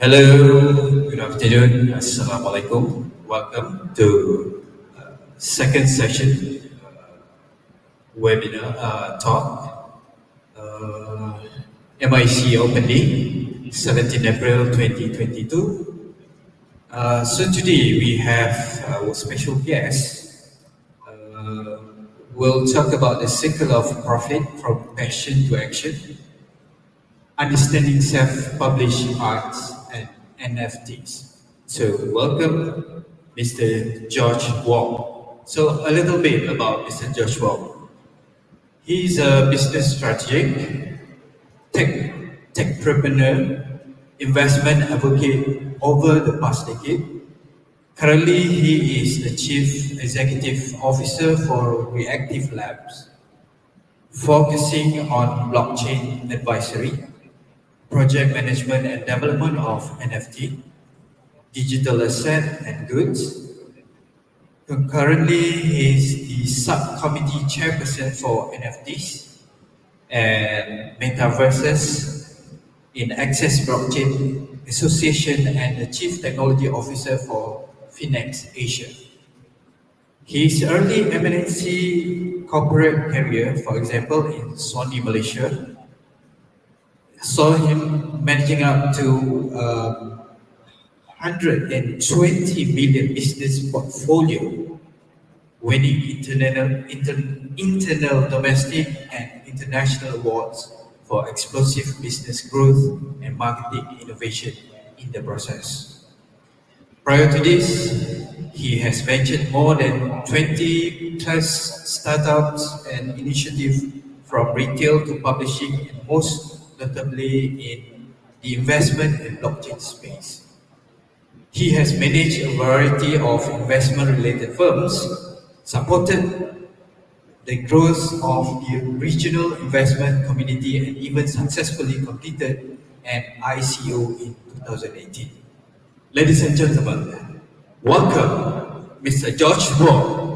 Hello, good afternoon, Assalamualaikum. Welcome to second session webinar talk, MIC Open Day, 17 April 2022. So today we have our special guest. We'll talk about the cycle of profit from passion to action, understanding self-published arts and NFTs. So welcome, Mr. George Wong. So a little bit about Mr. George Wong. He's a business strategist, techpreneur, investment advocate over the past decade. Currently, he is the Chief Executive Officer for Reactive Labs, focusing on blockchain advisory, project management and development of NFT, digital asset and goods. Concurrently, he is the subcommittee chairperson for NFTs and metaverses in Access Blockchain Association and the Chief Technology Officer for Finex Asia. His early MNC corporate career, for example, in Sony Malaysia, saw him managing up to 120 million business portfolio, winning internal, domestic, and international awards for explosive business growth and marketing innovation in the process. Prior to this, he has ventured more than 20 plus startups and initiatives from retail to publishing, and most notably in the investment and blockchain space. He has managed a variety of investment-related firms, supported the growth of the regional investment community, and even successfully completed an ICO in 2018. Ladies and gentlemen, welcome Mr. George Wong.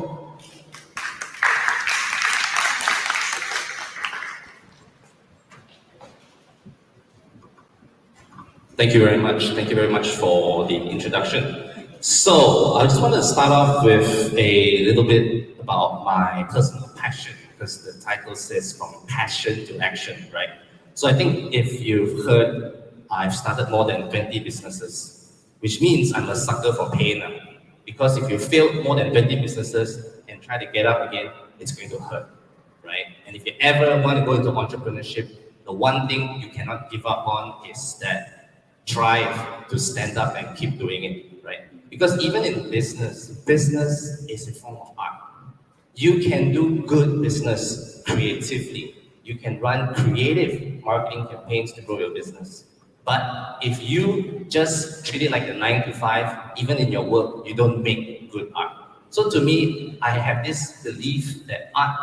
Thank you very much. Thank you very much for the introduction. So I just want to start off with a little bit about my personal passion, because the title says from passion to action, right? So I think if you've heard, I've started more than 20 businesses, which means I'm a sucker for pain. Because if you fail more than 20 businesses and try to get up again, it's going to hurt, right? And if you ever want to go into entrepreneurship, the one thing you cannot give up on is that drive to stand up and keep doing it, right? Because even in business is a form of art. You can do good business creatively. You can run creative marketing campaigns to grow your business. But if you just treat it like a 9 to 5, even in your work, you don't make good art. So to me, I have this belief that art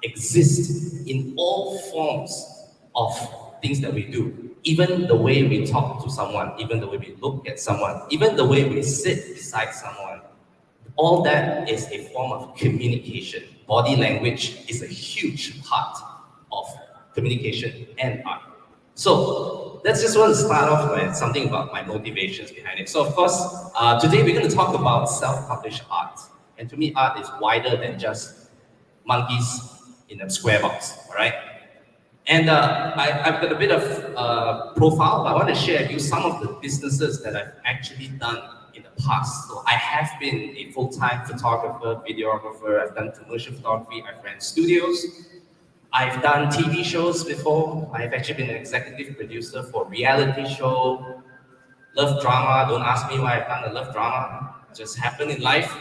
exists in all forms of things that we do. Even the way we talk to someone, even the way we look at someone, even the way we sit beside someone, all that is a form of communication. Body language is a huge part of communication and art. So let's just want to start off with something about my motivations behind it. So of course, today we're going to talk about self-published art. And to me, art is wider than just monkeys in a square box, all right? And I've got a bit of profile, but I want to share with you some of the businesses that I've actually done in the past. So I have been a full-time photographer, videographer. I've done commercial photography. I've ran studios. I've done TV shows before. I've actually been an executive producer for a reality show, love drama. Don't ask me why I've done a love drama. It just happened in life.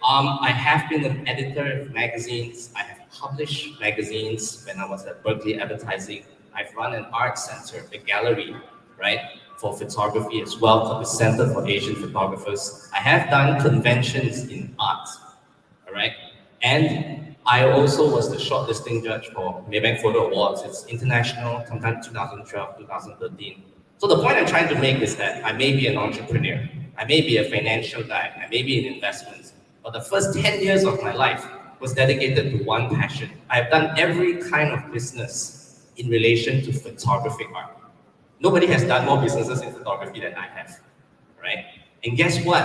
I have been an editor of magazines. I have published magazines when I was at Berkeley Advertising. I've run an art center, a gallery, right, for photography as well, for the Center for Asian Photographers. I have done conventions in art, all right? And I also was the shortlisting judge for Maybank Photo Awards. It's international, sometime 2012, 2013. So the point I'm trying to make is that I may be an entrepreneur. I may be a financial guy. I may be in investments. But the first 10 years of my life was dedicated to one passion. I've done every kind of business in relation to photographic art. Nobody has done more businesses in photography than I have, right? And guess what?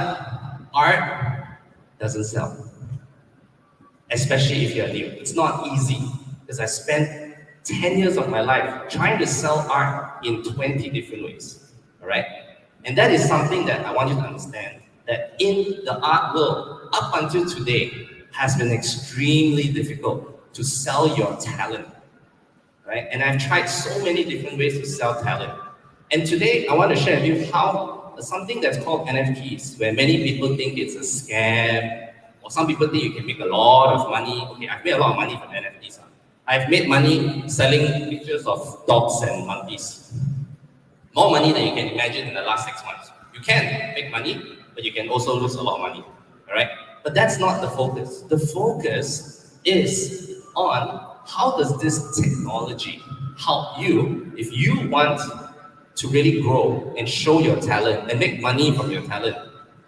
Art doesn't sell, especially if you're new. It's not easy because I spent 10 years of my life trying to sell art in 20 different ways, all right? And that is something that I want you to understand, that in the art world, up until today, has been extremely difficult to sell your talent, right? And I've tried so many different ways to sell talent. And today, I want to share with you how something that's called NFTs, where many people think it's a scam, or some people think you can make a lot of money. Okay, I've made a lot of money from NFTs. I've made money selling pictures of dogs and monkeys. More money than you can imagine in the last 6 months. You can make money, but you can also lose a lot of money, all right? But that's not the focus. The focus is on how does this technology help you if you want to really grow and show your talent and make money from your talent,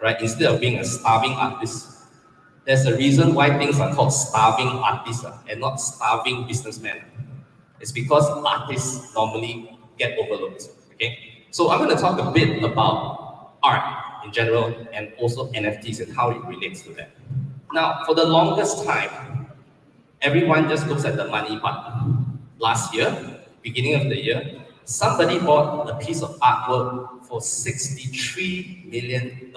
right? Instead of being a starving artist. There's a reason why things are called starving artists and not starving businessmen. It's because artists normally get overlooked, okay? So I'm going to talk a bit about art in general and also NFTs and how it relates to that. Now, for the longest time, everyone just looks at the money part. Last year, beginning of the year, somebody bought a piece of artwork for $63 million.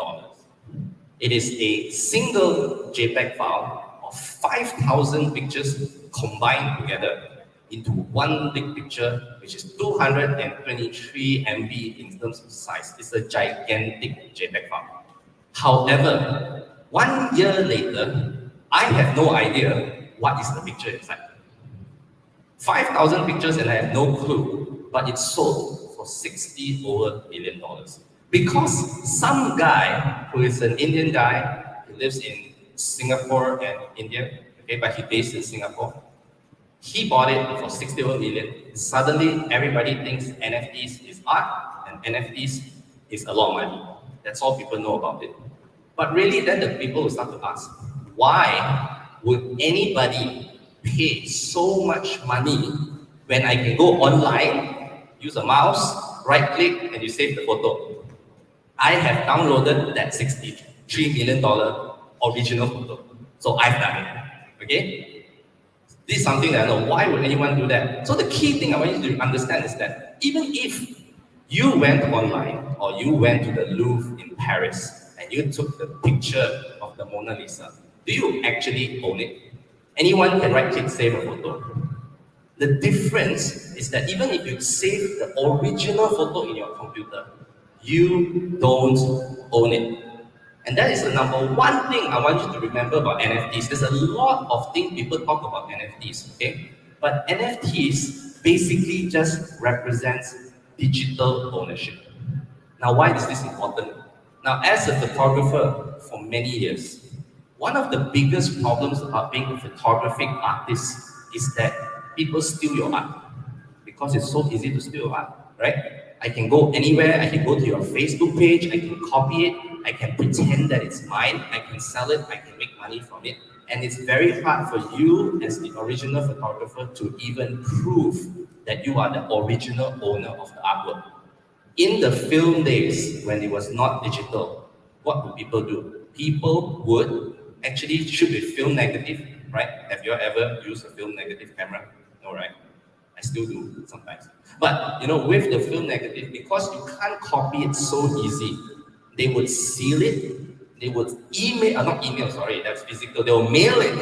It is a single JPEG file of 5,000 pictures combined together into one big picture, which is 223 MB in terms of size. It's a gigantic JPEG file. However, 1 year later, I have no idea what is the picture inside. 5,000 pictures and I have no clue, but it sold for $60 million. Because some guy who is an Indian guy, he lives in Singapore and India, okay, but he's based in Singapore. He bought it for $60 million. Suddenly, everybody thinks NFTs is art and NFTs is a lot of money. That's all people know about it. But really, then the people will start to ask, why would anybody pay so much money when I can go online, use a mouse, right-click, and you save the photo? I have downloaded that $63 million original photo. So I've done it, okay? This is something that I know. Why would anyone do that? So the key thing I want you to understand is that even if you went online or you went to the Louvre in Paris and you took the picture of the Mona Lisa, do you actually own it? Anyone can right-click save a photo. The difference is that even if you save the original photo in your computer, you don't own it. And that is the number one thing I want you to remember about NFTs. There's a lot of things people talk about NFTs, okay? But NFTs basically just represents digital ownership. Now, why is this important? Now, as a photographer for many years, one of the biggest problems about being a photographic artist is that people steal your art because it's so easy to steal your art, right? I can go anywhere, I can go to your Facebook page, I can copy it, I can pretend that it's mine, I can sell it, I can make money from it. And it's very hard for you as the original photographer to even prove that you are the original owner of the artwork. In the film days, when it was not digital, what would people do? People would actually shoot with film negative, right? Have you ever used a film negative camera? No, right? I still do sometimes. But with the film negative, because you can't copy it so easy, they would seal it, they would that's physical, they'll mail it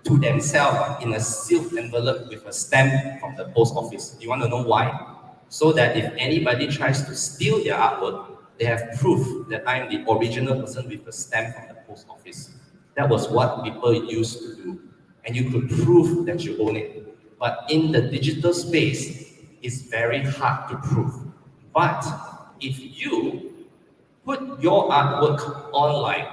to themselves in a sealed envelope with a stamp from the post office. You want to know why? So that if anybody tries to steal their artwork, they have proof that I am the original person with the stamp from the post office. That was what people used to do. And you could prove that you own it. But in the digital space, it's very hard to prove. But if you put your artwork online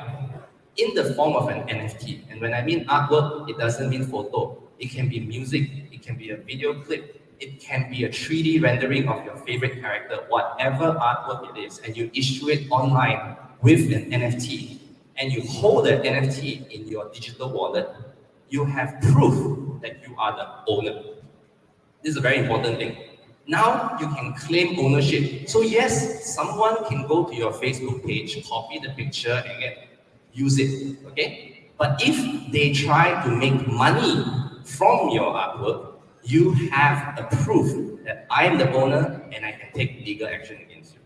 in the form of an NFT, and when I mean artwork, it doesn't mean photo. It can be music, it can be a video clip, it can be a 3D rendering of your favorite character, whatever artwork it is, and you issue it online with an NFT, and you hold the NFT in your digital wallet, you have proof that you are the owner. This is a very important thing. Now you can claim ownership. So yes, someone can go to your Facebook page, copy the picture, and use it. Okay? But if they try to make money from your artwork, you have a proof that I am the owner and I can take legal action against you.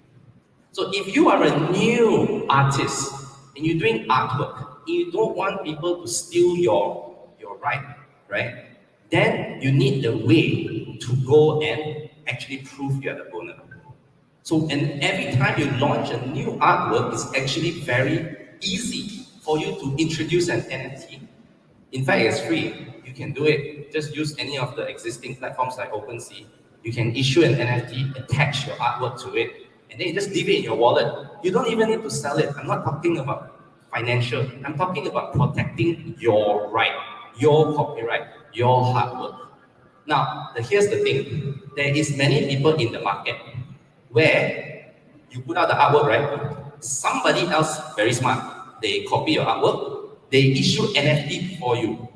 So if you are a new artist and you're doing artwork, and you don't want people to steal your right? Then you need the way to go and actually prove you're the owner. So, and every time you launch a new artwork, it's actually very easy for you to introduce an NFT. In fact, it's free. You can do it. Just use any of the existing platforms like OpenSea. You can issue an NFT, attach your artwork to it, and then you just leave it in your wallet. You don't even need to sell it. I'm not talking about financial. I'm talking about protecting your right, your copyright, your hard work. Now, here's the thing. There is many people in the market where you put out the artwork, right? Somebody else, very smart, they copy your artwork, they issue NFT before you.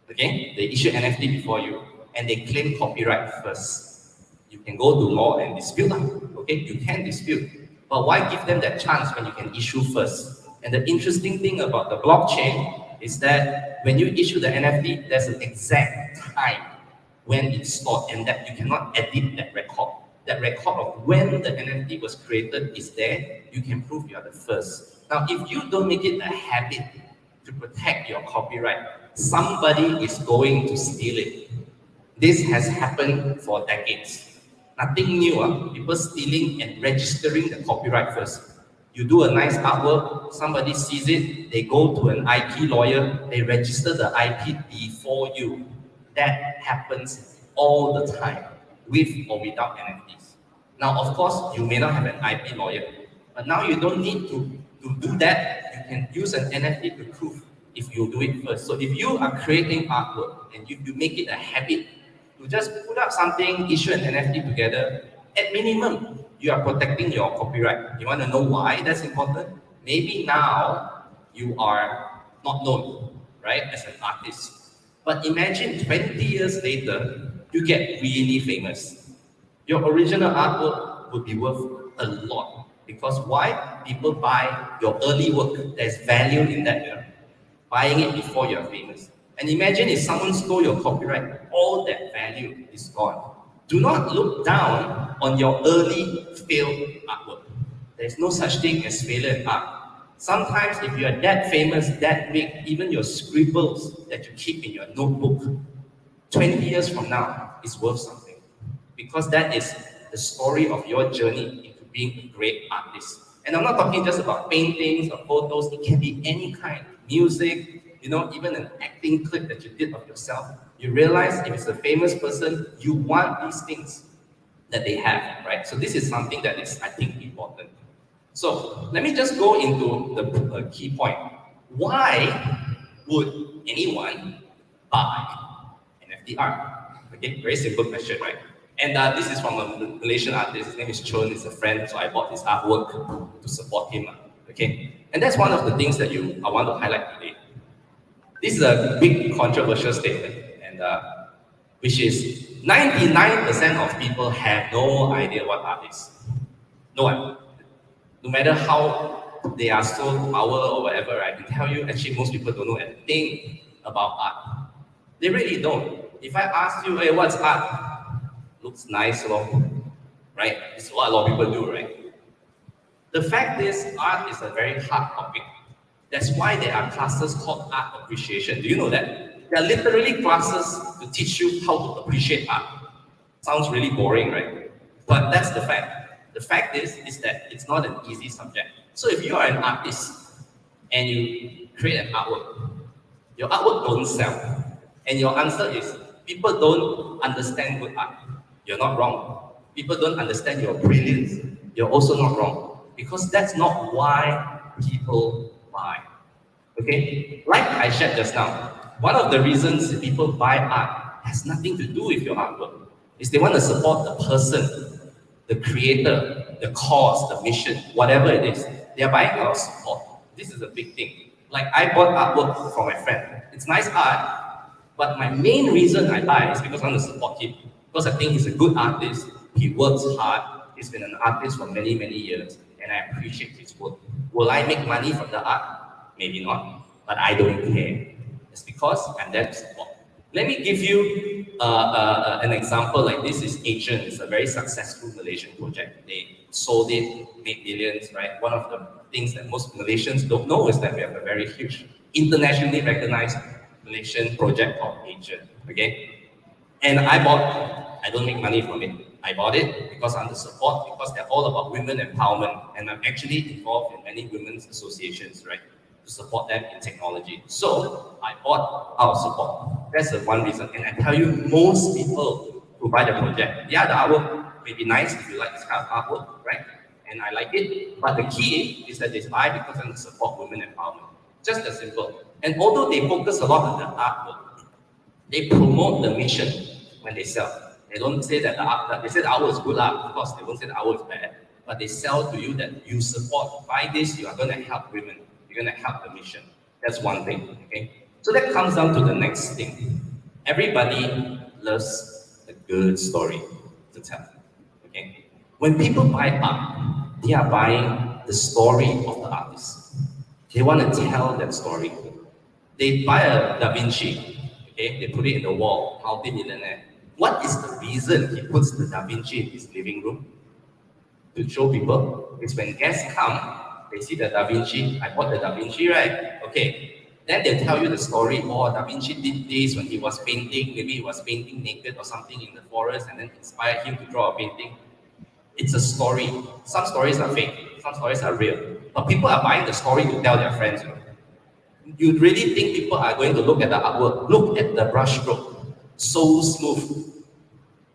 Okay? They issue NFT before you, and they claim copyright first. You can go to law and dispute. Okay? You can dispute. But why give them that chance when you can issue first? And the interesting thing about the blockchain is that when you issue the NFT, there's an exact time when it's stored, and that you cannot edit that record. That record of when the NFT was created is there. You can prove you are the first. Now, if you don't make it a habit to protect your copyright, somebody is going to steal it. This has happened for decades. Nothing new. People stealing and registering the copyright first. You do a nice artwork, somebody sees it, they go to an IP lawyer, they register the IP before you. That happens all the time, with or without NFTs. Now, of course, you may not have an IP lawyer, but now you don't need to do that. You can use an NFT to prove if you do it first. So if you are creating artwork and you make it a habit to just put up something, issue an NFT together, at minimum, you are protecting your copyright. You want to know why that's important? Maybe now you are not known, right, as an artist. But imagine 20 years later, you get really famous. Your original artwork would be worth a lot. Because why? People buy your early work. There's value in that. Buying it before you're famous. And imagine if someone stole your copyright, all that value is gone. Do not look down on your early failed artwork. There's no such thing as failure in art. Sometimes if you are that famous, that big, even your scribbles that you keep in your notebook, 20 years from now is worth something. Because that is the story of your journey into being a great artist. And I'm not talking just about paintings or photos, it can be any kind. Music, even an acting clip that you did of yourself. You realize if it's a famous person, you want these things that they have, right? So this is something that is, I think, important. So let me just go into the key point. Why would anyone buy NFT art? Okay, very simple question, right? And this is from a Malaysian artist. His name is Chun. He's a friend, so I bought his artwork to support him. Okay, and that's one of the things that I want to highlight today. This is a big controversial statement, and which is 99% of people have no idea what art is. No one. No matter how they are so power or whatever, I can tell you, actually most people don't know anything about art. They really don't. If I ask you, hey, what's art? Looks nice, right? It's what a lot of people do, right? The fact is, art is a very hard topic. That's why there are classes called art appreciation. Do you know that? There are literally classes to teach you how to appreciate art. Sounds really boring, right? But that's the fact. The fact is that it's not an easy subject. So if you are an artist and you create an artwork, your artwork don't sell. And your answer is, people don't understand good art. You're not wrong. People don't understand your brilliance. You're also not wrong. Because that's not why people buy. Okay? Like I shared just now, one of the reasons people buy art has nothing to do with your artwork. Is they want to support the person, the creator, the cause, the mission, whatever it is. They are buying our support. This is a big thing. Like I bought artwork from my friend. It's nice art, but my main reason I buy is because I want to support him. because I think he's a good artist. He works hard. He's been an artist for many, many years, and I appreciate his work. Will I make money from the art? Maybe not, but I don't care. It's because I'm there to support. Let me give you an example. Like this is Asian. It's a very successful Malaysian project. They sold it, made millions, right? One of the things that most Malaysians don't know is that we have a very huge, internationally recognized Malaysian project called Asian. Okay, and I don't make money from it. I bought it because I'm the support, because they're all about women empowerment, and I'm actually involved in many women's associations, right, to support them in technology. So I bought our support. That's the one reason. And I tell you, most people who buy the project, yeah, the artwork may be nice if you like this kind of artwork, right? And I like it. But the key is that they buy because they support women empowerment. Just as simple. And although they focus a lot on the artwork, they promote the mission when they sell. They don't say that they say the artwork is good, of course, they won't say the artwork is bad, but they sell to you that you support, buy this, you are going to help women, you're going to help the mission. That's one thing, okay? So that comes down to the next thing. Everybody loves a good story to tell, okay? When people buy art, they are buying the story of the artist. They want to tell that story. They buy a Da Vinci, okay? They put it in the wall, multi-millionaire. What is the reason he puts the Da Vinci in his living room? To show people. It's when guests come, they see the Da Vinci. I bought the Da Vinci, right? Okay. Then they tell you the story. Oh, Da Vinci did this when he was painting. Maybe he was painting naked or something in the forest, and then inspired him to draw a painting. It's a story. Some stories are fake. Some stories are real. But people are buying the story to tell their friends. You really think people are going to look at the artwork? Look at the brush stroke. So smooth.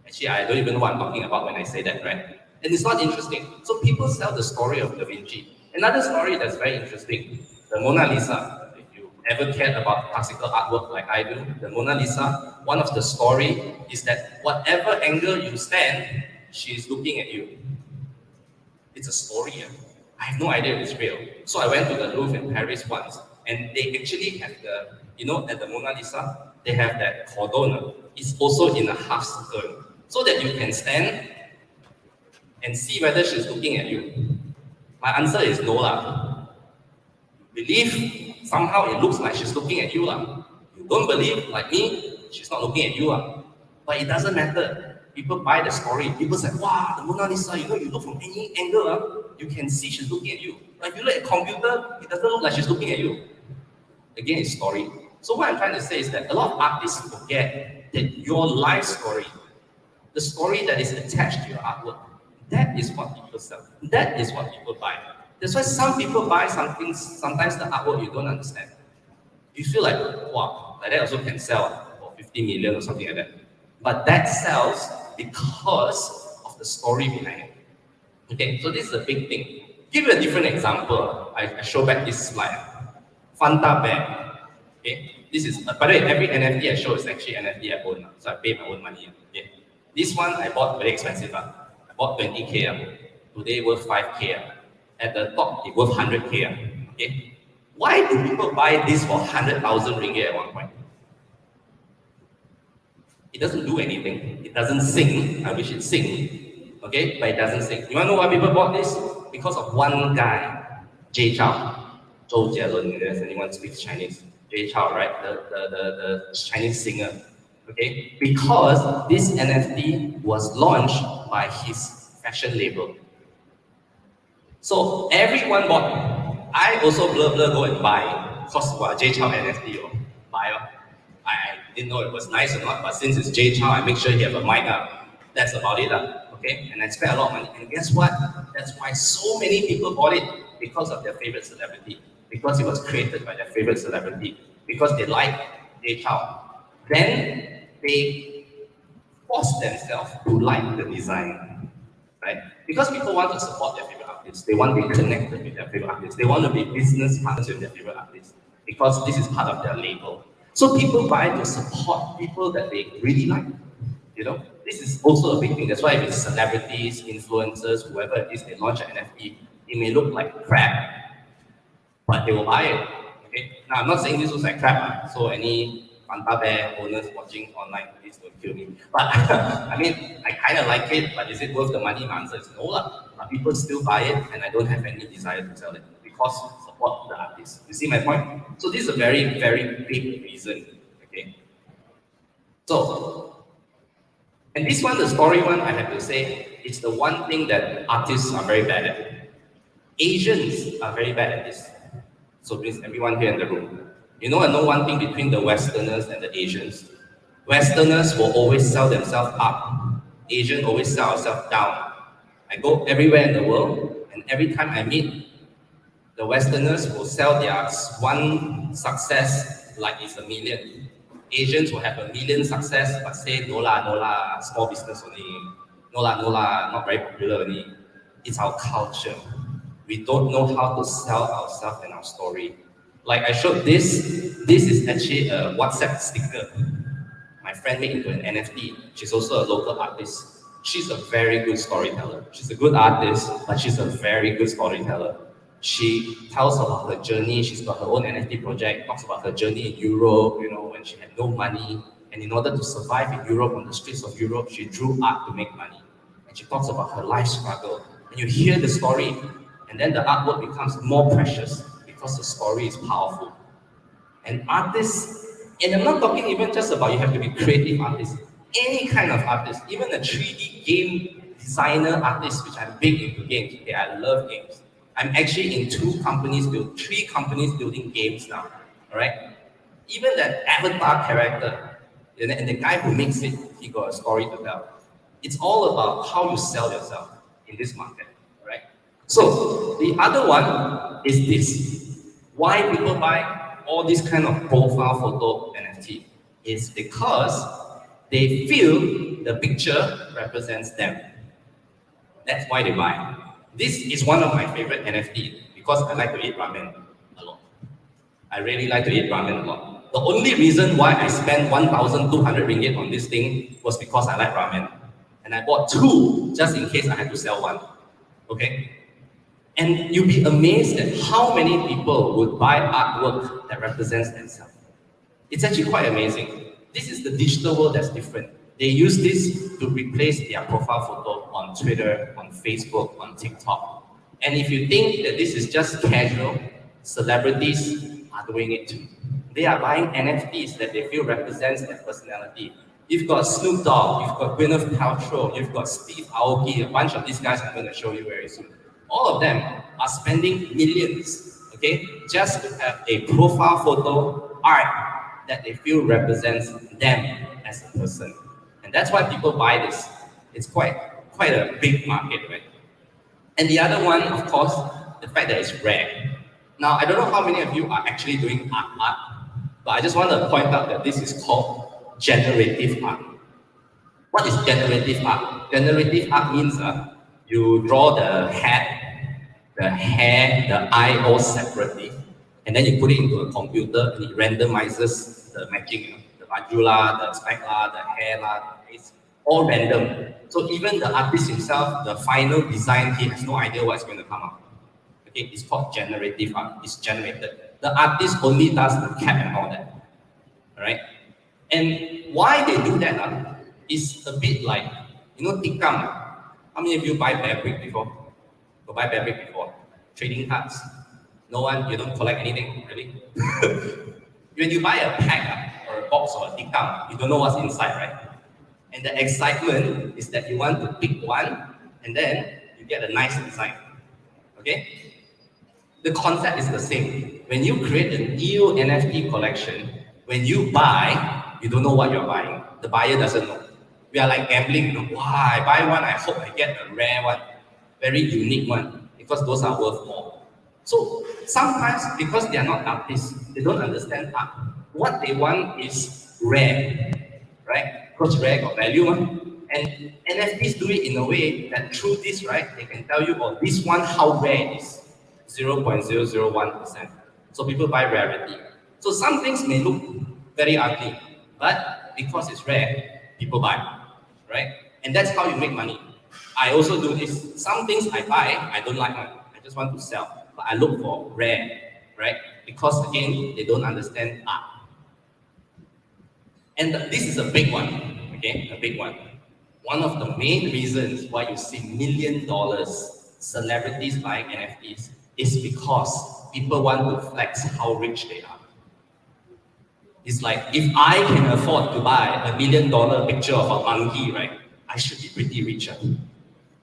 Actually, I don't even know what I'm talking about when I say that, right? And it's not interesting. So people sell the story of Da Vinci. Another story that's very interesting, the Mona Lisa. If you ever cared about classical artwork like I do, the Mona Lisa, one of the story is that whatever angle you stand, she's looking at you. It's a story. I have no idea if it's real. So I went to the Louvre in Paris once, and they actually have at the Mona Lisa, they have that cordon. It's also in a half circle, so that you can stand and see whether she's looking at you. My answer is no lah. Believe somehow it looks like she's looking at you lah. You don't believe, like me, she's not looking at you lah. But it doesn't matter. People buy the story. People say, wow, the Mona Lisa, you look from any angle, you can see she's looking at you. But if you look at a computer, it doesn't look like she's looking at you. Again, it's story. So what I'm trying to say is that a lot of artists forget that your life story, the story that is attached to your artwork, that is what people sell. That is what people buy. That's why some people buy something, sometimes the artwork you don't understand. You feel like, wow, like that also can sell for 50 million or something like that. But that sells because of the story behind it. Okay, so this is a big thing. Give you a different example. I show back this slide. Fanta bag. Okay, this is, by the way, every NFT I show is actually NFT I own, so I pay my own money. Okay, this one I bought very expensive. I bought 20K. Today worth 5K. At the top, it worth 100K. Okay, why do people buy this for 100,000 ringgit at one point? It doesn't do anything. It doesn't sing. I wish it sing. Okay, but it doesn't sing. You want to know why people bought this? Because of one guy, Jay Chou. Zhou Jialun, if anyone speaks Chinese. Jay Chou, right? The Chinese singer. Okay? Because this NFT was launched by his fashion label. So everyone bought. I also blah go and buy. Because Jay Chou NFT, buy. I didn't know it was nice or not, but since it's Jay Chou, I make sure he have a mic up. That's about it. Okay? And I spent a lot of money. And guess what? That's why so many people bought it, because of their favorite celebrity. Because it was created by their favorite celebrity. Because they like Jay Chou. Then they force themselves to like the design. Right? Because people want to support their favorite artists. They want to be connected with their favorite artists. They want to be business partners with their favorite artists. Because this is part of their label. So people buy to support people that they really like. This is also a big thing. That's why if it's celebrities, influencers, whoever it is, they launch an NFT, it may look like crap, but they will buy it. Okay? Now, I'm not saying this looks like crap, so any Panda Bear owners watching online, please don't kill me. But I mean, I kind of like it, but is it worth the money? My answer is no lah. But people still buy it, and I don't have any desire to sell it because support the artist. You see my point? So this is a very, very big reason. Okay. So, and this one, the story one, I have to say, it's the one thing that artists are very bad at. Asians are very bad at this. So please, everyone here in the room, you know, I know one thing between the Westerners and the Asians. Westerners will always sell themselves up. Asians always sell ourselves down. I go everywhere in the world, and every time I meet, the Westerners will sell their one success like it's a million. Asians will have a million success, but say, no lah, small business only. No lah, not very popular only. It's our culture. We don't know how to sell ourselves and our story. Like I showed this is actually a WhatsApp sticker. My friend made into an NFT. She's also a local artist. She's a very good storyteller. She's a good artist, but she's a very good storyteller. She tells about her journey. She's got her own NFT project, talks about her journey in Europe, you know, when she had no money. And in order to survive in Europe, on the streets of Europe, she drew art to make money. And she talks about her life struggle. And you hear the story, and then the artwork becomes more precious because the story is powerful. And artists, and I'm not talking even just about you have to be creative artists, any kind of artist, even a 3D game designer artist, which I'm big into games. Okay, I love games. I'm actually in three companies building games now. All right. Even that avatar character, and the guy who makes it, he got a story to tell. It's all about how you sell yourself in this market. All right. So the other one is this: why people buy all this kind of profile photo NFT is because they feel the picture represents them. That's why they buy. This is one of my favorite NFT because I like to eat ramen a lot. I really like to eat ramen a lot. The only reason why I spent 1,200 ringgit on this thing was because I like ramen. And I bought two just in case I had to sell one. Okay? And you'll be amazed at how many people would buy artwork that represents themselves. It's actually quite amazing. This is the digital world that's different. They use this to replace their profile photo on Twitter, on Facebook, on TikTok. And if you think that this is just casual, celebrities are doing it too. They are buying NFTs that they feel represents their personality. You've got Snoop Dogg, you've got Gwyneth Paltrow, you've got Steve Aoki, a bunch of these guys I'm going to show you very soon. All of them are spending millions, okay, just to have a profile photo art that they feel represents them as a person. And that's why people buy this. It's quite a big market, right? And the other one, of course, the fact that it's rare. Now, I don't know how many of you are actually doing art, but I just want to point out that this is called generative art. What is generative art? Generative art means you draw the head, the hair, the eye all separately, and then you put it into a computer and it randomizes the matching, the baju, the spec, the hair, the face, all random. So even the artist himself, the final design, he has no idea what's going to come out. Okay, it's called generative art. It's generated. The artist only does the cap and all that. All right. And why they do that is a bit like, you know, tikam. How many of you buy bear brick before? Go buy bear brick before? Trading cards? No one? You don't collect anything, really? When you buy a pack or a box or a tikam, you don't know what's inside, right? And the excitement is that you want to pick one and then you get a nice design. Okay? The concept is the same. When you create a new NFT collection, when you buy, you don't know what you're buying. The buyer doesn't know. We are like gambling, you know, wow, I buy one, I hope I get a rare one, very unique one, because those are worth more. So sometimes, because they are not artists, they don't understand art. What they want is rare, right? Because rare got value, and NFTs do it in a way that through this, right, they can tell you, oh, this one, how rare it is, 0.001%. So people buy rarity. So some things may look very ugly, but because it's rare, people buy, right? And that's how you make money. I also do this. Some things I buy, I don't like one. I just want to sell, but I look for rare, right? Because again, they don't understand art. And this is a big one, okay, a big one. One of the main reasons why you see $1 million celebrities buying NFTs is because people want to flex how rich they are. It's like, if I can afford to buy $1 million picture of a monkey, right, I should be pretty richer.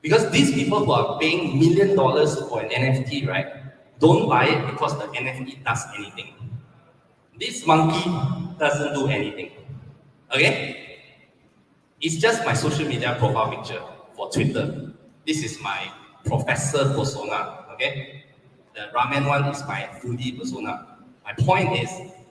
Because these people who are paying $1 million for an NFT, right, don't buy it because the NFT does anything. This monkey doesn't do anything. Okay? It's just my social media profile picture for Twitter. This is my professor persona. Okay? The ramen one is my foodie persona. My point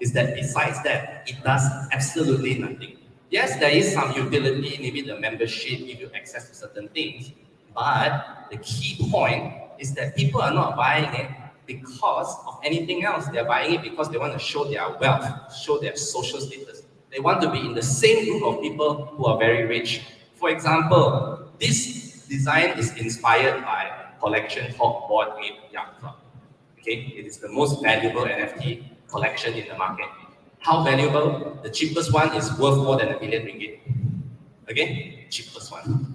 is that besides that, it does absolutely nothing. Yes, there is some utility, maybe the membership give you access to certain things, but the key point is that people are not buying it because of anything else. They're buying it because they want to show their wealth, show their social status. They want to be in the same group of people who are very rich. For example, this design is inspired by a collection called Bored Ape Yacht Club. Okay, it is the most valuable NFT collection in the market. How valuable? The cheapest one is worth more than R1 million. Okay, cheapest one.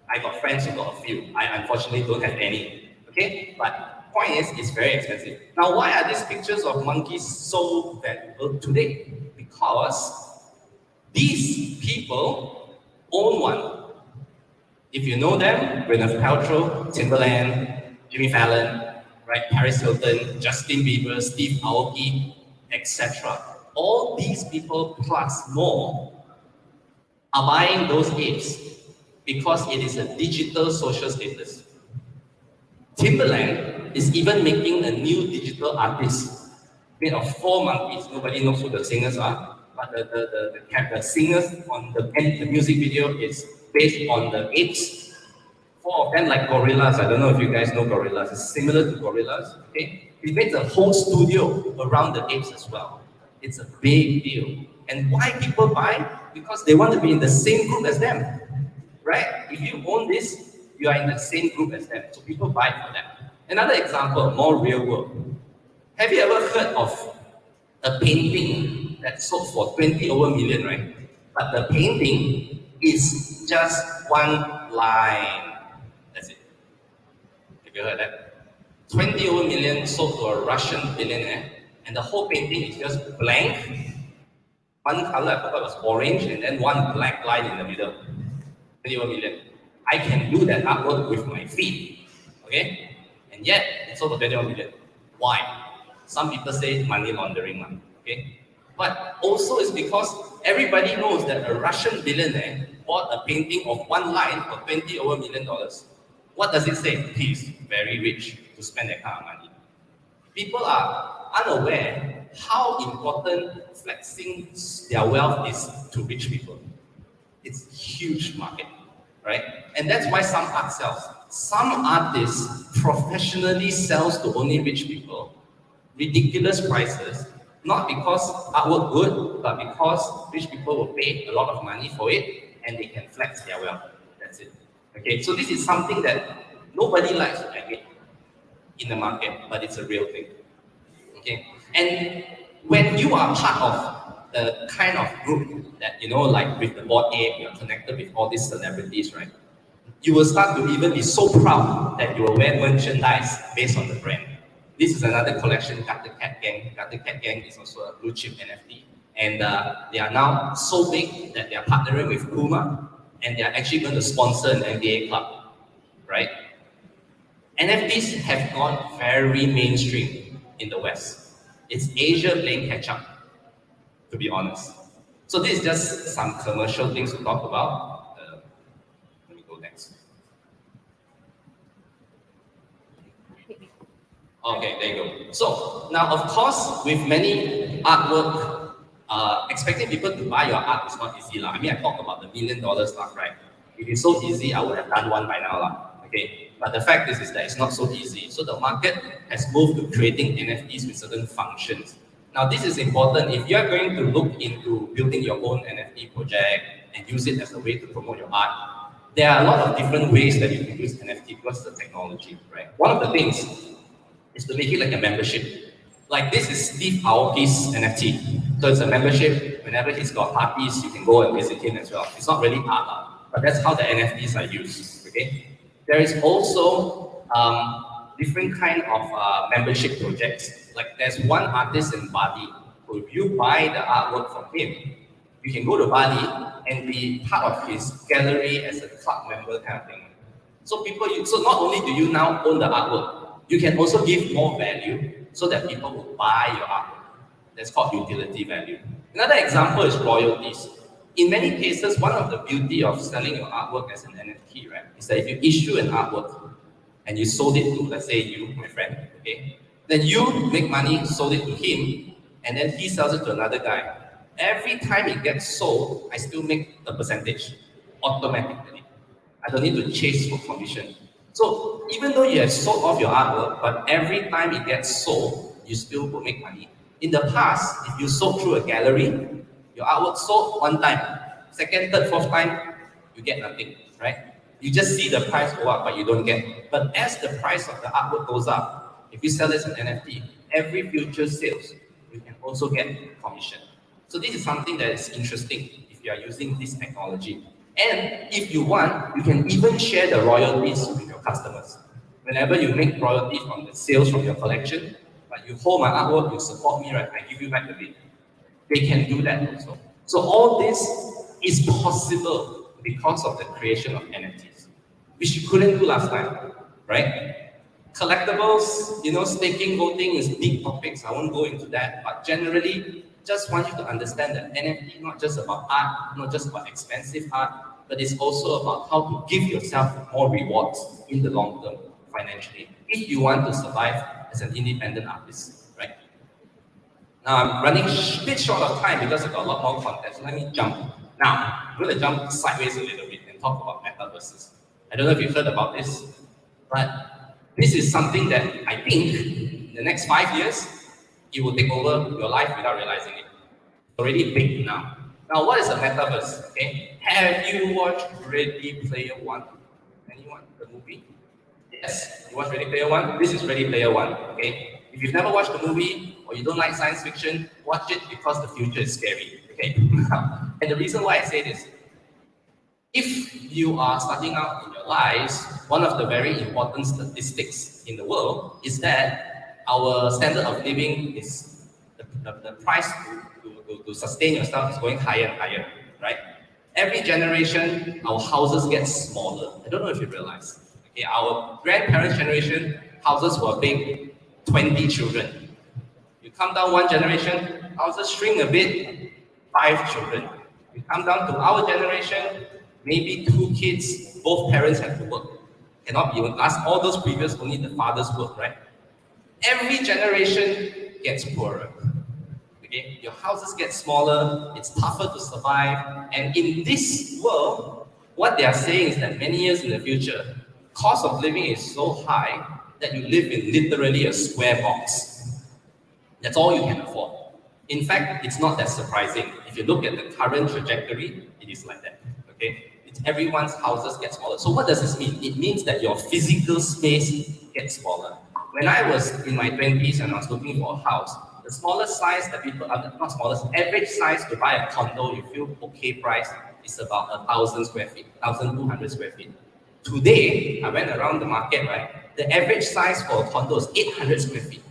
I got friends who got a few. I unfortunately don't have any. Okay, but point is, it's very expensive. Now, why are these pictures of monkeys so valuable today? Because these people own one. If you know them, Gwyneth Paltrow, Timberland, Jimmy Fallon, right, Paris Hilton, Justin Bieber, Steve Aoki, etc. All these people plus more are buying those apes because it is a digital social status. Timberland is even making a new digital artist made of 4 monkeys. Nobody knows who the singers are, but the singers on the music video is based on the apes. 4 of them like gorillas. I don't know if you guys know gorillas. It's similar to gorillas. Okay, he made a whole studio around the apes as well. It's a big deal. And why people buy? Because they want to be in the same group as them, right? If you own this, you are in the same group as them. So people buy for them. Another example, more real world. Have you ever heard of a painting that sold for 20 over million, right? But the painting is just one line. That's it. Have you heard that? 20 over million sold to a Russian billionaire, and the whole painting is just blank. One color, I forgot it was orange, and then one black line in the middle. 20 over million. I can do that artwork with my feet. Okay? And yet, it's sold for 20 over million. Why? Some people say money laundering. Okay? But also it's because everybody knows that a Russian billionaire bought a painting of one line for 20 over million dollars. What does it say? He's very rich to spend that kind of money. People are unaware how important flexing their wealth is to rich people. It's a huge market, right? And that's why some art sells. Some artists professionally sells to only rich people, ridiculous prices, not because artwork good, but because rich people will pay a lot of money for it and they can flex their wealth. That's it. Okay, so this is something that nobody likes to admit in the market, but it's a real thing. Okay, and when you are part of the kind of group that, like with the Bored Ape, you're connected with all these celebrities, right? You will start to even be so proud that you will wear merchandise based on the brand. This is another collection, Got the Cat Gang. Got the Cat Gang is also a blue chip NFT. And they are now so big that they are partnering with Puma, and they are actually going to sponsor an NBA club, right? NFTs have gone very mainstream in the West. It's Asia playing catch up, to be honest. So this is just some commercial things to talk about. Let me go next. Okay, there you go. So now, of course, with many artwork, expecting people to buy your art is not easy. I mean, I talked about the $1 million stuff, right? If it's so easy, I would have done one by now. Okay, but the fact is that it's not so easy. So the market has moved to creating NFTs with certain functions. Now, this is important. If you are going to look into building your own NFT project and use it as a way to promote your art, there are a lot of different ways that you can use NFT because of the technology, right? One of the things is to make it like a membership. Like this is Steve Aoki's NFT. So it's a membership. Whenever he's got parties, you can go and visit him as well. It's not really art, but that's how the NFTs are used. Okay. There is also different kind of membership projects. Like there's one artist in Bali who, if you buy the artwork from him, you can go to Bali and be part of his gallery as a club member kind of thing. So so not only do you now own the artwork, you can also give more value so that people will buy your artwork. That's called utility value. Another example is royalties. In many cases, one of the beauty of selling your artwork as an NFT, right, is that if you issue an artwork and you sold it to, let's say you, my friend, okay, then you make money, sold it to him, and then he sells it to another guy. Every time it gets sold, I still make a percentage automatically. I don't need to chase for commission. So even though you have sold off your artwork, but every time it gets sold, you still will make money. In the past, if you sold through a gallery, your artwork sold one time, second, third, fourth time, you get nothing, right? You just see the price go up, but you don't get. But as the price of the artwork goes up, if you sell this as an NFT, every future sales, you can also get commission. So this is something that is interesting if you are using this technology. And if you want, you can even share the royalties with your customers. Whenever you make royalties from the sales from your collection, but you hold my artwork, you support me, right? I give you back a bit. They can do that also. So all this is possible because of the creation of NFTs, which you couldn't do last time, right? Collectibles, staking, voting is big topics. I won't go into that, but generally, just want you to understand that NFT is not just about art, not just about expensive art, but it's also about how to give yourself more rewards in the long term financially, if you want to survive as an independent artist, right? Now I'm running a bit short of time because I've got a lot more content, so let me jump. Now, I'm going to jump sideways a little bit and talk about metaverses. I don't know if you've heard about this, but this is something that I think in the next 5 years, it will take over your life without realizing it. It's already big now. Now, what is a metaverse? Okay, have you watched Ready Player One? Anyone? The movie? Yes, you watch Ready Player One? This is Ready Player One. Okay, if you've never watched the movie or you don't like science fiction, watch it because the future is scary. Okay, and the reason why I say this, if you are starting out in your lives, one of the very important statistics in the world is that our standard of living is the price to sustain yourself is going higher and higher, right? Every generation, our houses get smaller. I don't know if you realize. Okay, our grandparents' generation, houses were big, 20 children. You come down one generation, houses shrink a bit, 5 children. You come down to our generation, maybe 2 kids, both parents have to work. Cannot be last all those previous, only the fathers work, right? Every generation gets poorer. Okay? Your houses get smaller, it's tougher to survive, and in this world, what they are saying is that many years in the future, cost of living is so high that you live in literally a square box. That's all you can afford. In fact, it's not that surprising. If you look at the current trajectory, it is like that. Okay? Everyone's houses get smaller. So what does this mean? It means that your physical space gets smaller. When I was in my 20s and I was looking for a house, the smallest size that people, not smallest, average size to buy a condo, you feel okay price, is about 1,000 square feet, 1,200 square feet. Today, I went around the market, right? The average size for a condo is 800 square feet.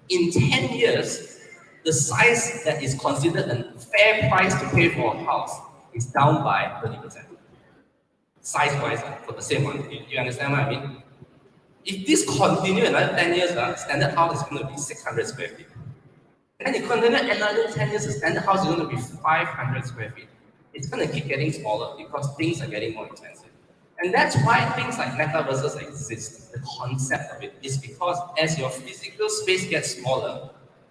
In 10 years, the size that is considered a fair price to pay for a house is down by 30%. Size-wise, for the same one. You understand what I mean? If this continues another 10 years, standard house is going to be 600 square feet. And it continues another 10 years, the standard house is going to be 500 square feet. It's going to keep getting smaller because things are getting more expensive. And that's why things like metaverses exist. The concept of it is because as your physical space gets smaller,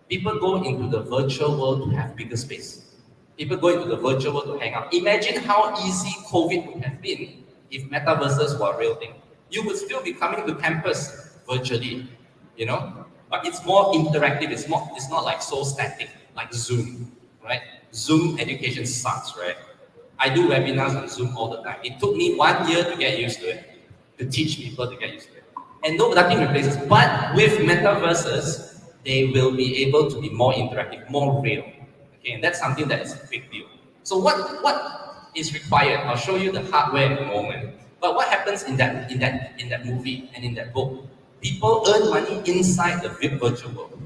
people go into the virtual world to have bigger space. People go into the virtual world to hang out. Imagine how easy COVID would have been if metaverses were a real thing. You would still be coming to campus virtually, but it's more interactive. It's not like so static, like Zoom, right? Zoom education sucks, right? I do webinars on Zoom all the time. It took me 1 year to get used to it, to teach people to get used to it. And no, nothing replaces. But with metaverses, they will be able to be more interactive, more real. Okay, and that's something that is a big deal. So what is required? I'll show you the hardware in a moment. But what happens in that movie and in that book? People earn money inside the virtual world.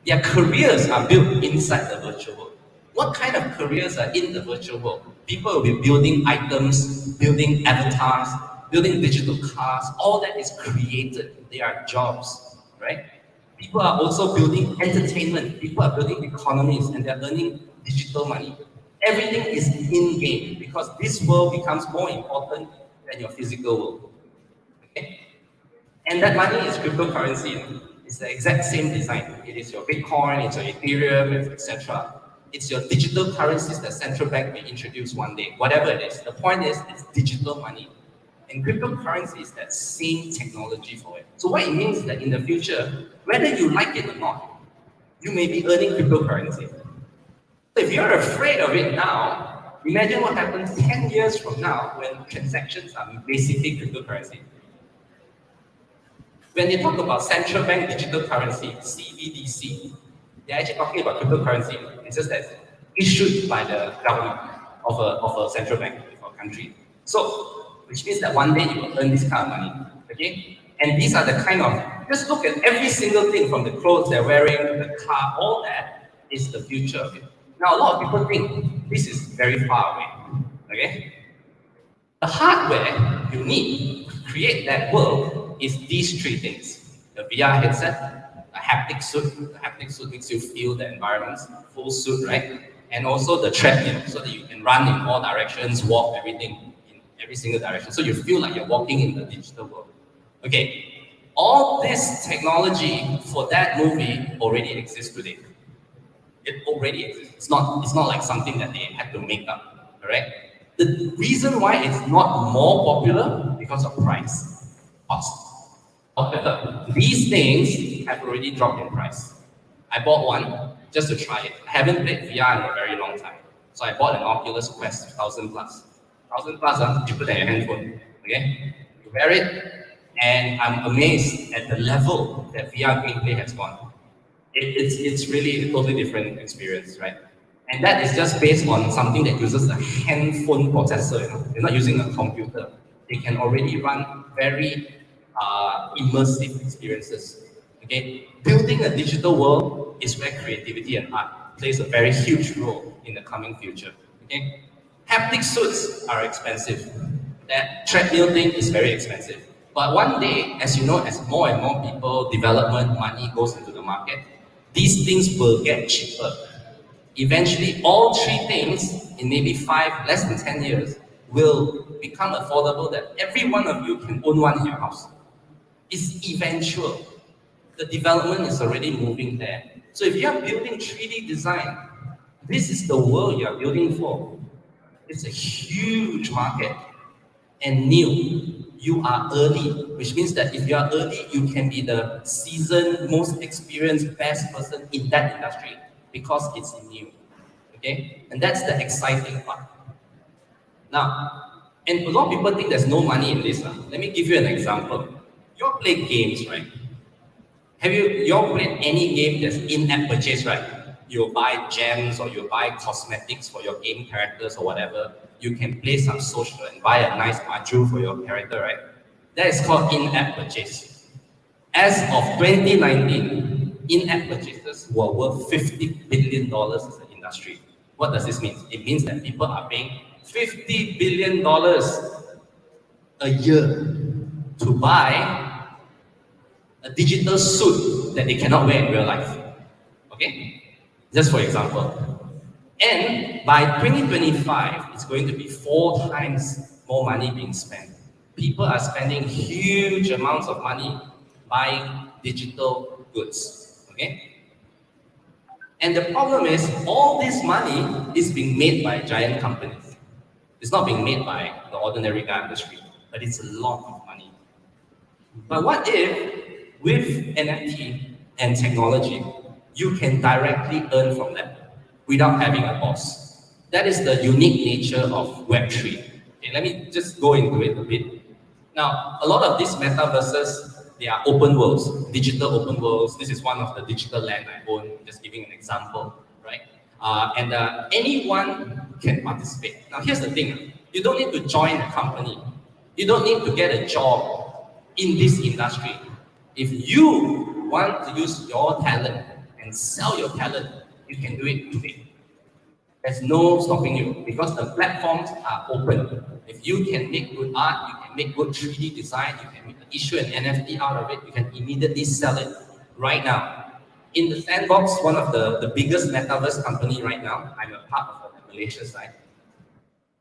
Their careers are built inside the virtual world. What kind of careers are in the virtual world? People will be building items, building avatars, building digital cars. All that is created. They are jobs, right? People are also building entertainment. People are building economies, and they're earning digital money. Everything is in-game because this world becomes more important than your physical world. Okay? And that money is cryptocurrency. It's the exact same design. It is your Bitcoin, it's your Ethereum, etc. It's your digital currencies that central bank may introduce one day, whatever it is. The point is, it's digital money. And cryptocurrency is that same technology for it. So what it means is that in the future, whether you like it or not, you may be earning cryptocurrency. So if you're afraid of it now, imagine what happens 10 years from now when transactions are basically cryptocurrency. When they talk about central bank digital currency, CBDC, they're actually talking about cryptocurrency. It's just that issued by the government of a central bank of a country. So, which means that one day you will earn this kind of money. Okay? And these are the kind of, just look at every single thing from the clothes they're wearing, the car, all that is the future of it. Now, a lot of people think this is very far away. Okay? The hardware you need to create that world is these three things. The VR headset, a haptic suit. The haptic suit makes you feel the environment, full suit, right? And also the treadmill, so that you can run in all directions, walk everything in every single direction. So you feel like you're walking in the digital world. Okay, all this technology for that movie already exists today. It already exists. It's not like something that they had to make up, all right? The reason why it's not more popular because of price, cost. These things have already dropped in price. I bought one just to try it. I haven't played VR in a very long time. So I bought an Oculus Quest 1000 plus. 1000 plus, cheaper than your handphone. Okay? You wear it, and I'm amazed at the level that VR gameplay has gone. It's really a totally different experience, right? And that is just based on something that uses a handphone processor. You know? They're not using a computer. They can already run very immersive experiences. Okay, building a digital world is where creativity and art plays a very huge role in the coming future. Okay, haptic suits are expensive. That treadmill thing is very expensive. But one day, as you know, as more and more people, development money goes into the market, these things will get cheaper. Eventually, all three things in maybe less than 10 years, will become affordable that every one of you can own one in your house. It's eventual. The development is already moving there. So if you are building 3D design, this is the world you are building for. It's a huge market and new. You are early, which means that if you are early, you can be the seasoned, most experienced, best person in that industry because it's new. Okay? And that's the exciting part. Now, and a lot of people think there's no money in this. Let me give you an example. You all play games, right? Have you all played any game that's in-app purchase, right? You buy gems or you buy cosmetics for your game characters or whatever. You can play some social and buy a nice module for your character, right? That is called in-app purchase. As of 2019, in-app purchases were worth $50 billion as an industry. What does this mean? It means that people are paying $50 billion a year to buy a digital suit that they cannot wear in real life. Okay? Just for example. And by 2025, it's going to be 4 times more money being spent. People are spending huge amounts of money buying digital goods. Okay? And the problem is, all this money is being made by giant companies. It's not being made by the ordinary guy on the street, but it's a lot of money. But what if, with NFT and technology, you can directly earn from that without having a boss? That is the unique nature of Web3. Okay, let me just go into it a bit. Now, a lot of these metaverses They are open worlds, digital open worlds. This is one of the digital land I own, just giving an example, right? And anyone can participate. Now here's the thing, you don't need to join a company. You don't need to get a job in this industry. If you want to use your talent and sell your talent, you can do it today. There's no stopping you because the platforms are open. If you can make good art, you can make good 3D design, you can issue an NFT out of it, you can immediately sell it right now. In the sandbox, one of the biggest metaverse company right now, I'm a part of the Malaysia side.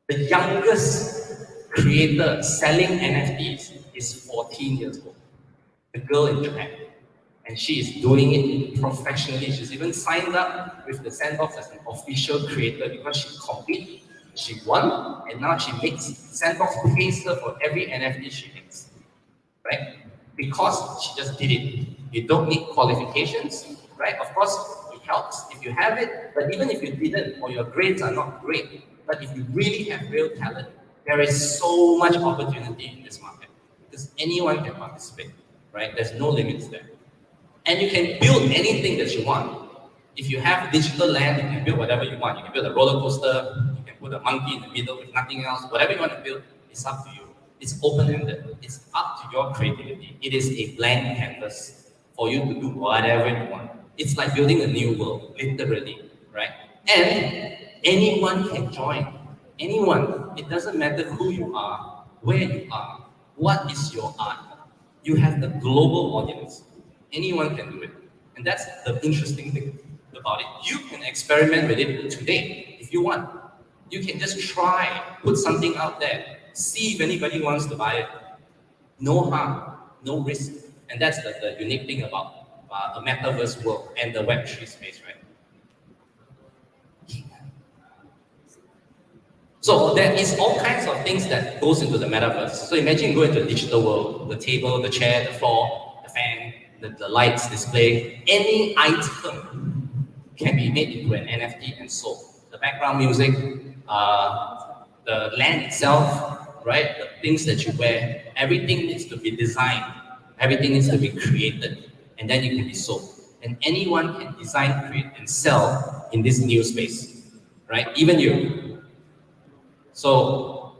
The youngest creator selling NFTs is 14 years old. A girl in Japan. And she is doing it professionally. She's even signed up with the sandbox as an official creator because she competed, she won, and now she makes sandbox pays her for every NFT she makes. Right? Because she just did it. You don't need qualifications, right? Of course, it helps if you have it, but even if you didn't, or your grades are not great, but if you really have real talent, there is so much opportunity in this market because anyone can participate, right? There's no limits there. And you can build anything that you want. If you have digital land, you can build whatever you want. You can build a roller coaster, you can put a monkey in the middle with nothing else. Whatever you want to build, it's up to you. It's open-ended. It's up to your creativity. It is a blank canvas for you to do whatever you want. It's like building a new world, literally, right? And anyone can join. Anyone. It doesn't matter who you are, where you are, what is your art. You have the global audience. Anyone can do it. And that's the interesting thing about it. You can experiment with it today if you want. You can just try, put something out there, see if anybody wants to buy it. No harm, no risk. And that's the unique thing about the metaverse world and the Web3 space, right? So there is all kinds of things that goes into the metaverse. So imagine you go into a digital world, the table, the chair, the floor, the fan, the lights display, any item can be made into an NFT and sold. The background music, the land itself, right? The things that you wear, everything needs to be designed, everything needs to be created, and then you can be sold. And anyone can design, create, and sell in this new space, right? Even you. So,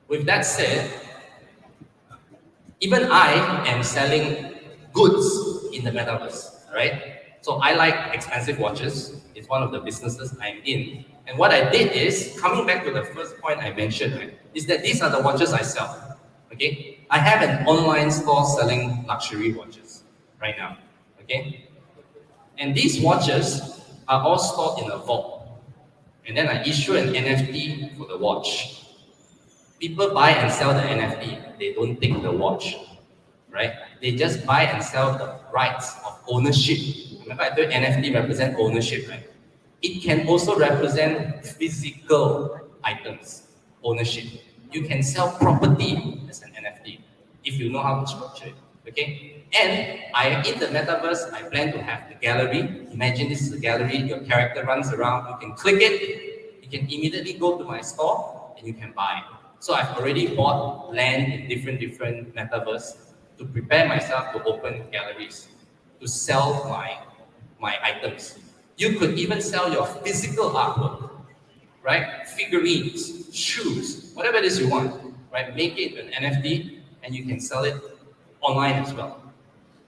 with that said, even I am selling goods in the metaverse, right? So I like expensive watches. It's one of the businesses I'm in. And what I did is, coming back to the first point I mentioned, right, is that these are the watches I sell, okay? I have an online store selling luxury watches right now, okay? And these watches are all stored in a vault. And then I issue an NFT for the watch. People buy and sell the NFT. They don't take the watch, right? They just buy and sell the rights of ownership. Remember I told NFT represent ownership, right? It can also represent physical items, ownership. You can sell property as an NFT if you know how to structure it, okay? And in the metaverse, I plan to have the gallery. Imagine this is a gallery, your character runs around, you can click it, you can immediately go to my store and you can buy. So I've already bought land in different metaverse to prepare myself to open galleries, to sell my items. You could even sell your physical artwork, right? Figurines, shoes, whatever it is you want, right? Make it an NFT and you can sell it online as well,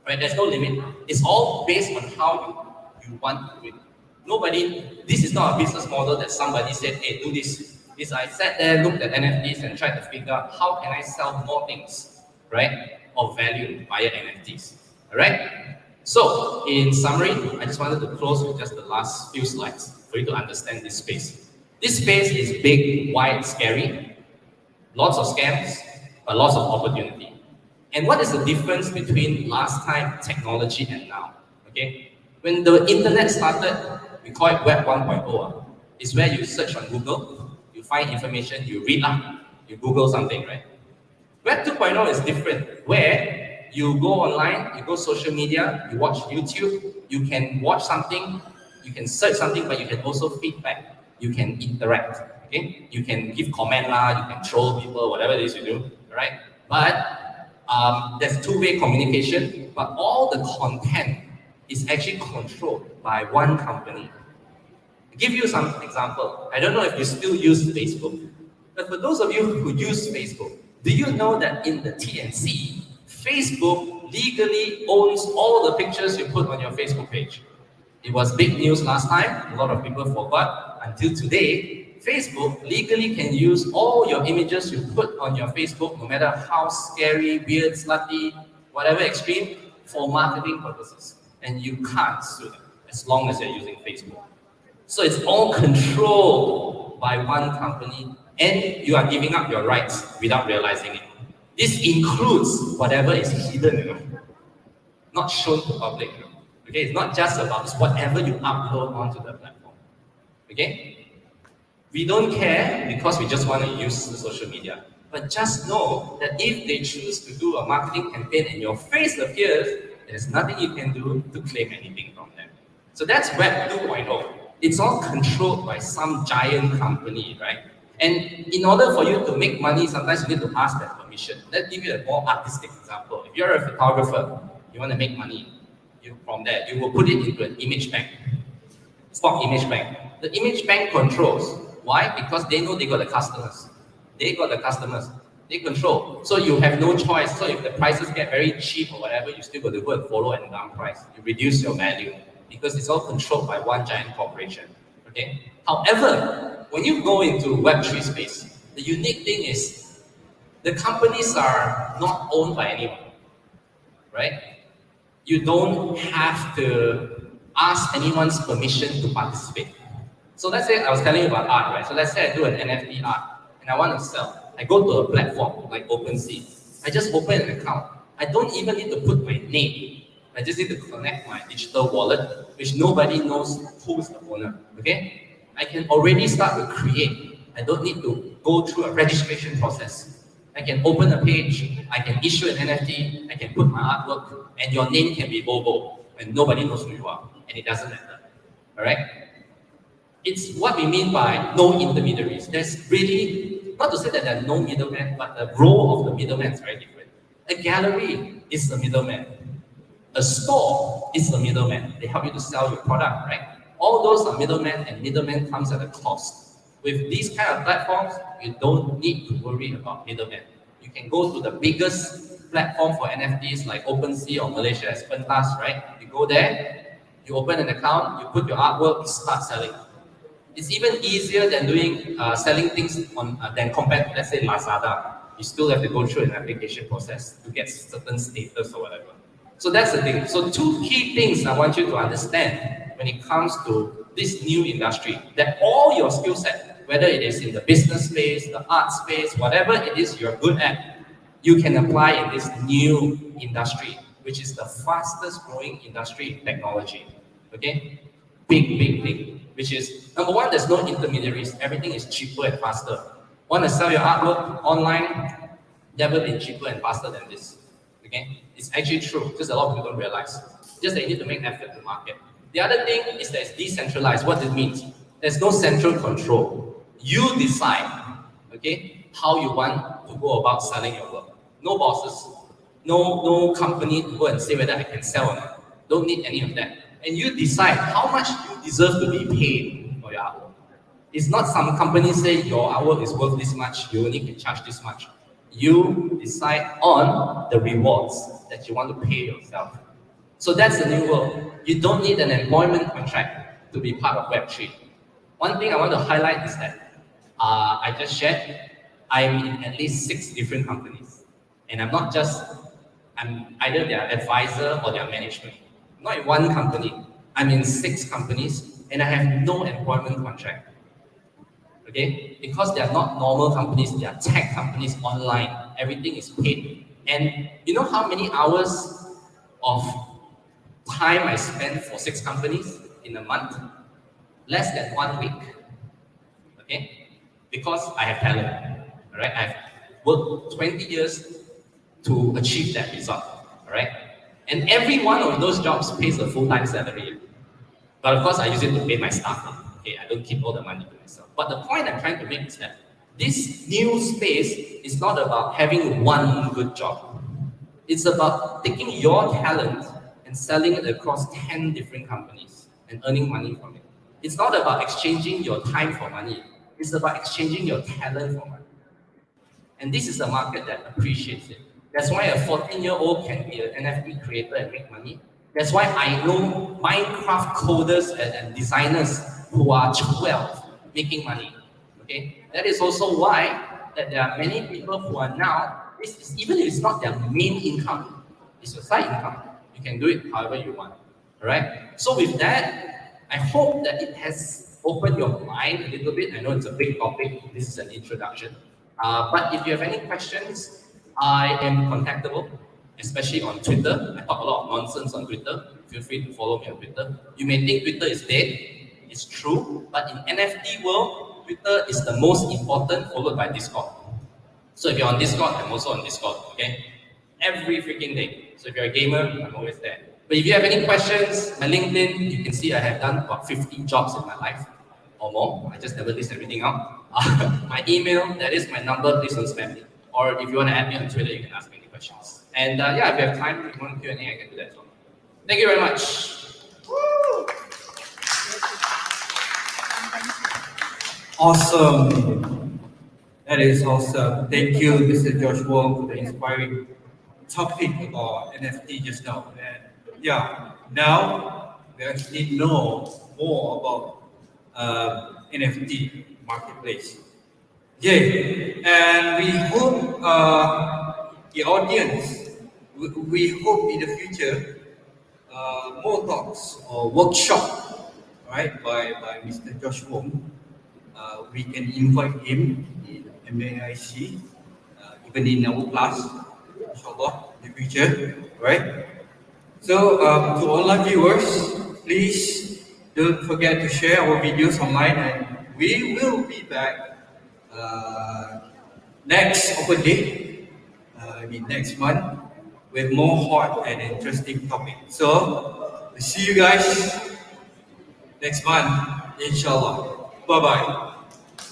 right? There's no limit. It's all based on how you want to do it. This is not a business model that somebody said, hey, do this. I sat there, looked at NFTs and tried to figure out how can I sell more things, right? Of value via NFTs, all right? So, in summary, I just wanted to close with just the last few slides for you to understand this space. This space is big, wide, scary, lots of scams, but lots of opportunity. And what is the difference between last time technology and now? Okay, when the internet started, we call it Web 1.0. It's where you search on Google, you find information, you read up, you Google something, right? Web 2.0 is different, where you go online, you go social media, you watch YouTube, you can watch something, you can search something, but you can also feedback, you can interact, okay? You can give comment, you can troll people, whatever it is you do, right? But There's two-way communication, but all the content is actually controlled by one company. To give you some example, I don't know if you still use Facebook, but for those of you who use Facebook, do you know that in the T&C, Facebook legally owns all the pictures you put on your Facebook page? It was big news last time, a lot of people forgot. Until today, Facebook legally can use all your images you put on your Facebook, no matter how scary, weird, slutty, whatever extreme, for marketing purposes. And you can't sue them as long as you're using Facebook. So it's all controlled by one company, and you are giving up your rights without realizing it. This includes whatever is hidden, not shown to public. Okay, it's not just about it's whatever you upload onto the platform. Okay, we don't care because we just want to use the social media. But just know that if they choose to do a marketing campaign and your face appears, there's nothing you can do to claim anything from them. So that's Web 2.0. It's all controlled by some giant company, right? And in order for you to make money, sometimes you need to ask that permission. Let's give you a more artistic example. If you're a photographer, you want to make money, from there, you will put it into an image bank, stock image bank. The image bank controls. Why? Because they know they got the customers. They got the customers. They control. So you have no choice. So if the prices get very cheap or whatever, you still got to go and follow and down price. You reduce your value because it's all controlled by one giant corporation. Okay. However, when you go into Web3 space, the unique thing is the companies are not owned by anyone, right? You don't have to ask anyone's permission to participate. So let's say I was telling you about art, right? So let's say I do an NFT art and I want to sell. I go to a platform like OpenSea. I just open an account. I don't even need to put my name. I just need to connect my digital wallet, which nobody knows who's the owner. Okay? I can already start to create. I don't need to go through a registration process. I can open a page, I can issue an NFT, I can put my artwork, and your name can be Bobo, and nobody knows who you are, and it doesn't matter. All right? It's what we mean by no intermediaries. There's really, not to say that there are no middlemen, but the role of the middleman is very different. A gallery is the middleman. A store is the middleman. They help you to sell your product, right? All those are middlemen, and middleman comes at a cost. With these kind of platforms, you don't need to worry about middlemen. You can go to the biggest platform for NFTs like OpenSea or Malaysia as Pentas, right? You go there, you open an account, you put your artwork, you start selling. It's even easier than doing selling things on than compared to, let's say, Lazada. You still have to go through an application process to get certain status or whatever. So that's the thing. So two key things I want you to understand when it comes to this new industry, that all your skill set, whether it is in the business space, the art space, whatever it is you're good at, you can apply in this new industry, which is the fastest growing industry in technology. Okay? Big, which is, number one, there's no intermediaries. Everything is cheaper and faster. Want to sell your artwork online? Never been cheaper and faster than this. Okay? It's actually true, just a lot of people don't realize. Just that you need to make effort to market. The other thing is that it's decentralized. What it means? There's no central control. You decide, okay, how you want to go about selling your work. No bosses, no company to go and say whether I can sell or not. Don't need any of that. And you decide how much you deserve to be paid for your artwork. It's not some company say your artwork is worth this much, you only can charge this much. You decide on the rewards that you want to pay yourself. So that's the new world. You don't need an employment contract to be part of Web3. One thing I want to highlight is that I just shared, I'm in at least 6 different companies. And I'm either their advisor or their management. Not in one company, I'm in 6 companies and I have no employment contract. Okay? Because they are not normal companies, they are tech companies online. Everything is paid. And you know how many hours of time I spend for 6 companies in a month? Less than 1 week. Okay? Because I have talent. Alright? I've worked 20 years to achieve that result. Alright? And every one of those jobs pays a full-time salary. But of course, I use it to pay my staff. Okay, I don't keep all the money to myself. But the point I'm trying to make is that this new space is not about having one good job. It's about taking your talent and selling it across 10 different companies and earning money from it. It's not about exchanging your time for money. It's about exchanging your talent for money. And this is a market that appreciates it. That's why a 14-year-old can be an NFT creator and make money. That's why I know Minecraft coders and designers who are 12 making money. Okay, that is also why that there are many people who are now, even if it's not their main income, it's your side income. You can do it however you want. All right. So with that, I hope that it has opened your mind a little bit. I know it's a big topic. This is an introduction. But if you have any questions, I am contactable, especially on Twitter. I talk a lot of nonsense on Twitter. Feel free to follow me on Twitter. You may think Twitter is dead. It's true. But in NFT world, Twitter is the most important, followed by Discord. So if you're on Discord, I'm also on Discord, okay? Every freaking day. So if you're a gamer, I'm always there. But if you have any questions, my LinkedIn, you can see I have done about 50 jobs in my life or more. I just never list everything out. My email, that is my number, please don't spam me. Or if you want to add me on Twitter, you can ask me any questions. And yeah, if you have time, if you want Q&A, I can do that as well. Thank you very much. Woo! Awesome. That is awesome. Thank you, Mr. Josh Wong, for the inspiring topic about NFT just now. And yeah, now we actually know more about NFT marketplace. Okay, and we hope the audience, we hope in the future more talks or workshop, right, by Mr. Josh Wong. We can invite him in MAIC, even in our class, inshallah, in the future, right? So, to online viewers, please don't forget to share our videos online, and we will be back next open day, next month, with more hot and interesting topics. So, we'll see you guys next month, inshallah. Bye bye.